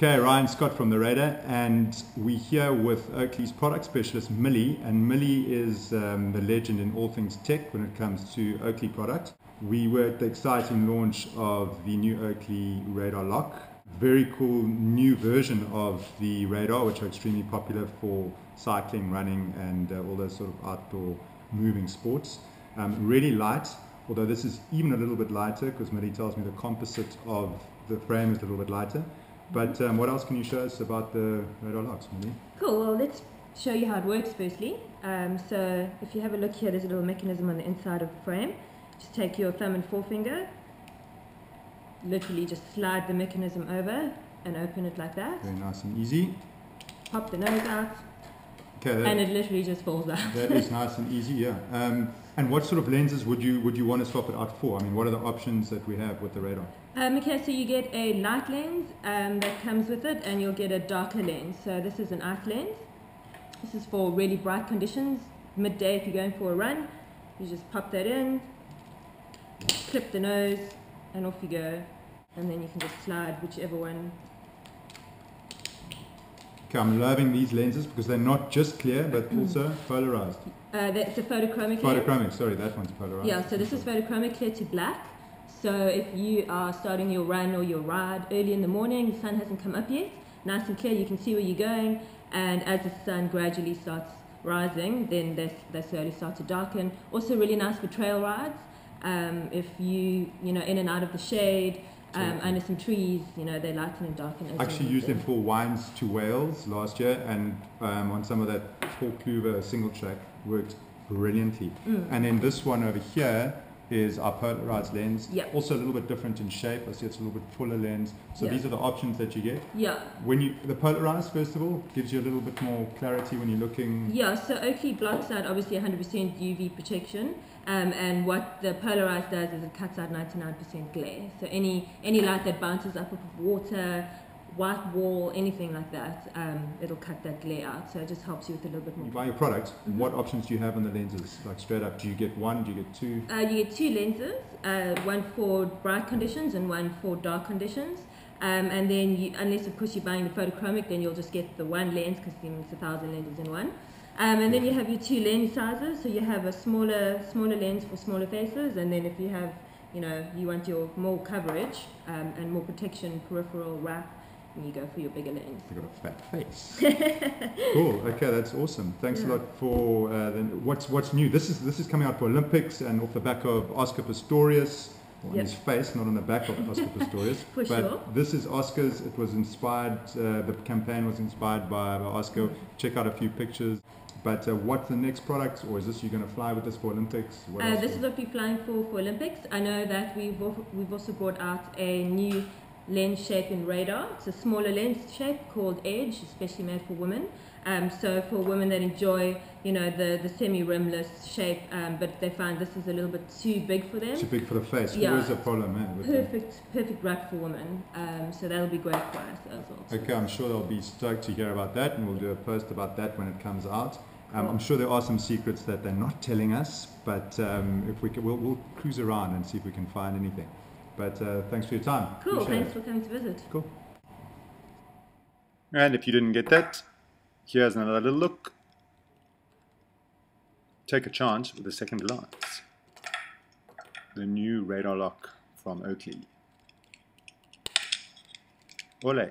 Okay, Ryan Scott from the Radar, and we're here with Oakley's product specialist Millie, and Millie is the legend in all things tech when it comes to Oakley products. We were at the exciting launch of the new Oakley Radar Lock, very cool new version of the Radar, which are extremely popular for cycling, running, and all those sort of outdoor moving sports. Really light, although this is even a little bit lighter because Millie tells me the composite of the frame is a little bit lighter. But what else can you show us about the Radar Locks, Millie? Cool, well let's show you how it works firstly. So if you have a look here, there's a little mechanism on the inside of the frame. Just take your thumb and forefinger, literally just slide the mechanism over and open it like that. Very nice and easy. Pop the nose out, okay, and it literally just falls out. That is nice and easy, yeah. And what sort of lenses would you want to swap it out for? I mean, what are the options that we have with the Radar? Okay, so you get a light lens that comes with it, and you'll get a darker lens. So this is an ice lens. This is for really bright conditions. Midday, if you're going for a run, you just pop that in, clip the nose, and off you go. And then you can just slide whichever one. Okay, I'm loving these lenses because they're not just clear, but also polarized. It's a photochromic lens. Photochromic, sorry, that one's polarized. Yeah, so this is photochromic, clear to black. So if you are starting your run or your ride early in the morning, the sun hasn't come up yet, nice and clear, you can see where you're going, and as the sun gradually starts rising, then they slowly start to darken. Also really nice for trail rides. If you know, in and out of the shade, under some trees, you know, they lighten and darken. I actually used them for wines to Wales last year, and on some of that 4-cluver single track worked brilliantly. And then this one over here is our polarized lens. Yep. Also a little bit different in shape. I see it's a little bit fuller lens. So Yep. these are the options that you get. Yeah. The polarized, first of all, gives you a little bit more clarity when you're looking. Yeah, so Oakley blocks out obviously 100% UV protection, and what the polarized does is it cuts out 99% glare. So any light that bounces up of water, white wall, anything like that, it'll cut that glare out. So it just helps you with a little bit more. You buy your product, what options do you have on the lenses? Like straight up, do you get one, do you get two? You get two lenses, one for bright conditions and one for dark conditions. And then, unless of course you're buying the photochromic, then you'll just get the one lens because it's 1,000 lenses in one. And then you have your two lens sizes. So you have a smaller lens for smaller faces, and then if you have, you know, you want your more coverage and more protection, peripheral wrap, and you go for your bigger lens. You've got a fat face. Cool. Okay, that's awesome. Thanks a lot for what's new. This is coming out for Olympics and off the back of Oscar Pistorius. On his face, not on the back of Oscar Pistorius. For but sure. This is Oscar's. It was inspired, the campaign was inspired by Oscar. Check out a few pictures. But what's the next product, or is this you're going to fly with this for Olympics? This is what we're flying for Olympics. I know that we've also brought out a new lens shape in Radar. It's a smaller lens shape called Edge, especially made for women. So for women that enjoy, you know, the semi-rimless shape, but they find this is a little bit too big for them. Too big for the face. Yeah. Always a problem, Perfect wrap for women. So that'll be great for us as well. Okay, I'm sure they'll be stoked to hear about that, and we'll do a post about that when it comes out. I'm sure there are some secrets that they're not telling us, but if we can, we'll cruise around and see if we can find anything. But thanks for your time. Cool, thanks for coming to visit. Cool. And if you didn't get that, here's another little look. Take a chance with a second glance. The new Radar Lock from Oakley. Ole.